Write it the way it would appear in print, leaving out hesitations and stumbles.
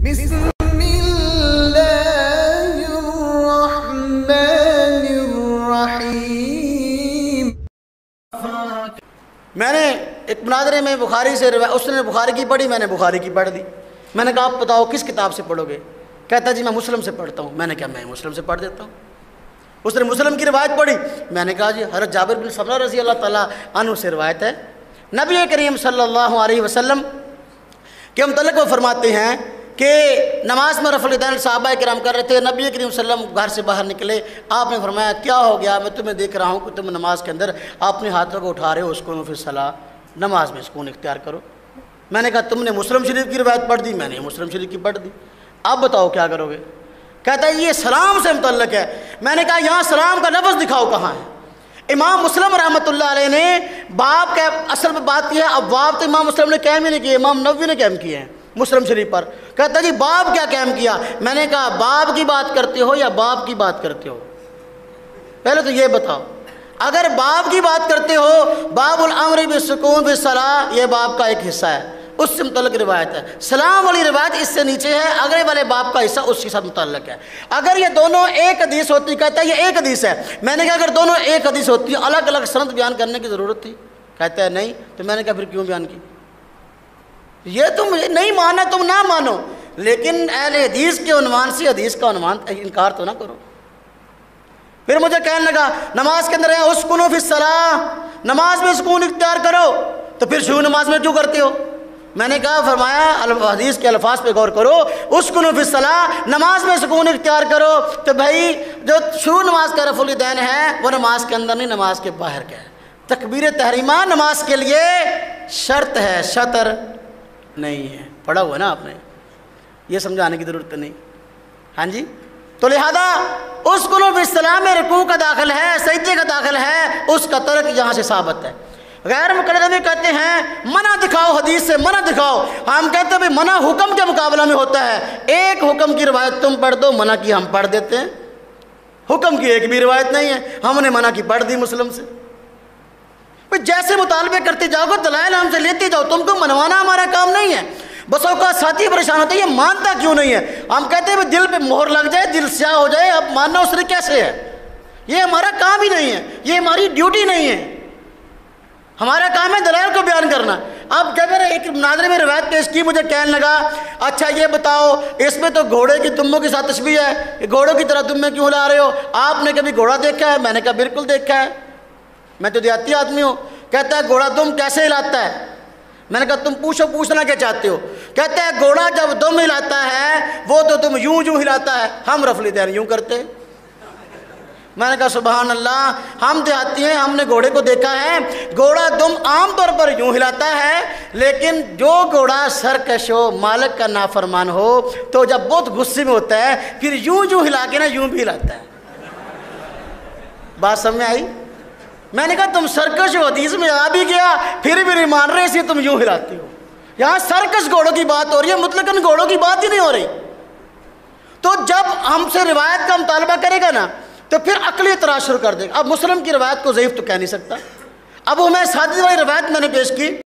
بسم اللہ الرحمن الرحیم۔ میں نے ایک مناظرے میں بخاری سے اس نے بخاری کی پڑھی، میں نے بخاری کی پڑھ دی۔ میں نے کہا آپ بتاؤ کس کتاب سے پڑھو گے؟ کہتا جی میں مسلم سے پڑھتا ہوں۔ میں نے کہا میں مسلم سے پڑھ دیتا ہوں۔ اس نے مسلم کی روایت پڑھی۔ میں نے کہا جی حضرت جابر بن سمرہ رضی اللہ تعالیٰ عنہ سے روایت ہے، نبی کریم صلی اللہ علیہ وسلم کے متعلق وہ فرماتے ہیں کہ نماز میں رفع الیدین صحابہ کرام کر رہے تھے، نبی کریم صلی اللہ علیہ وسلم گھر سے باہر نکلے، آپ نے فرمایا کیا ہو گیا؟ میں تمہیں دیکھ رہا ہوں کہ تم نماز کے اندر اپنے ہاتھوں کو اٹھا رہے ہو، اسکون فی الصلاۃ، نماز میں سکون اختیار کرو۔ میں نے کہا تم نے مسلم شریف کی روایت پڑھ دی؟ میں نے مسلم شریف کی پڑھ دی، اب بتاؤ کیا کرو گے؟ کہتا ہے یہ سلام سے متعلق ہے۔ میں نے کہا یہاں سلام کا لفظ دکھاؤ کہاں ہے؟ امام مسلم رحمۃ اللہ علیہ نے باب کا اصل میں بات یہ ہے، اب باب تو امام مسلم نے قائم ہی نہیں کیے، امام نووی نے قائم کیے ہیں مسلم شریف پر۔ کہتا جی باب کیا قائم کیا؟ میں نے کہا باب کی بات کرتے ہو یا باب کی بات کرتے ہو؟ پہلے تو یہ بتاؤ، اگر باب کی بات کرتے ہو، باب الامر بالسکون فی الصلاۃ یہ باب کا ایک حصہ ہے، اس سے متعلق روایت ہے۔ سلام والی روایت اس سے نیچے ہے، اگلے والے باب کا حصہ اس کے ساتھ متعلق ہے۔ اگر یہ دونوں ایک حدیث ہوتی، کہتا ہے یہ ایک حدیث ہے۔ میں نے کہا اگر دونوں ایک حدیث ہوتی الگ الگ سند بیان کرنے کی ضرورت تھی؟ کہتا ہے نہیں۔ تو میں نے کہا پھر کیوں بیان کی؟ یہ تم نہیں مانا تم نہ مانو، لیکن اہل حدیث کے عنوان سے حدیث کا عنوان انکار تو نہ کرو۔ پھر مجھے کہنے لگا نماز کے اندر ہے اسکنوا فی الصلاۃ، نماز میں سکون اختیار کرو، تو پھر شروع نماز میں کیوں کرتے ہو؟ میں نے کہا فرمایا حدیث کے الفاظ پہ غور کرو، اسکنوا فی الصلاۃ نماز میں سکون اختیار کرو، تو بھائی جو شروع نماز کا رفع الیدین ہے وہ نماز کے اندر نہیں، نماز کے باہر کا ہے۔ تکبیر تحریمہ نماز کے لیے شرط ہے، شطر نہیں ہے۔ پڑھا ہوا نا آپ نے، یہ سمجھانے کی ضرورت نہیں۔ ہاں جی، تو لہذا اسکنوا فی الصلاۃ میں رکوع کا داخل ہے، سجدے کا داخل ہے، اس کا ترک یہاں سے ثابت ہے۔ غیر مقلد بھی کہتے ہیں منع دکھاؤ، حدیث سے منع دکھاؤ۔ ہم کہتے ہیں بھائی منع حکم کے مقابلہ میں ہوتا ہے، ایک حکم کی روایت تم پڑھ دو، منع کی ہم پڑھ دیتے ہیں۔ حکم کی ایک بھی روایت نہیں ہے، ہم نے منع کی پڑھ دی مسلم سے۔ جیسے مطالبے کرتے جاؤ گے دلائل ہم سے لیتے جاؤ، تم کو منوانا ہمارا کام نہیں ہے۔ بس اوقات ساتھی پریشان ہوتے ہیں یہ مانتا کیوں نہیں ہے؟ ہم کہتے ہیں دل پہ مہر لگ جائے، دل سیاہ ہو جائے، اب ماننا اس نے کیسے ہے؟ یہ ہمارا کام ہی نہیں ہے، یہ ہماری ڈیوٹی نہیں ہے۔ ہمارا کام ہے دلائل کو بیان کرنا۔ اب جب میں نے ایک مناظرے میں روایت پیش کی، مجھے کہنے لگا اچھا یہ بتاؤ اس میں تو گھوڑے کی دموں کے ساتھ تشبیہ ہے، کہ گھوڑوں کی طرح دمیں کیوں ہلا رہے ہو؟ آپ نے کبھی گھوڑا دیکھا ہے؟ میں نے کہا بالکل دیکھا ہے، میں تو دیہاتی آدمی ہوں۔ کہتا ہے گھوڑا دم کیسے ہلاتا ہے؟ میں نے کہا تم پوچھنا کیا چاہتے ہو؟ کہتا ہے گھوڑا جب دم ہلاتا ہے وہ تو تم یوں ہلاتا ہے، ہم رفع الیدین یوں کرتے ہیں۔ میں نے کہا سبحان اللہ، ہم دیہاتی ہیں، ہم نے گھوڑے کو دیکھا ہے، گھوڑا دم عام طور پر یوں ہلاتا ہے، لیکن جو گھوڑا سرکش ہو، مالک کا نافرمان ہو، تو جب بہت غصے میں ہوتا ہے پھر یوں ہلا کے نا یوں بھی ہلاتا ہے۔ بات سمجھ میں آئی؟ میں نے کہا تم سرکش ہو، حدیث میں آ بھی گیا، پھر بھی نہیں مان رہے، اسی تم یوں ہلاتے ہو۔ یہاں سرکش گھوڑوں کی بات ہو رہی ہے، مطلقاً گھوڑوں کی بات ہی نہیں ہو رہی۔ تو جب ہم سے روایت کا مطالبہ کرے گا نا تو پھر عقلی اعتراض شروع کر دے گا۔ اب مسلم کی روایت کو ضعیف تو کہہ نہیں سکتا۔ اب وہ میں سادی والی روایت میں نے پیش کی،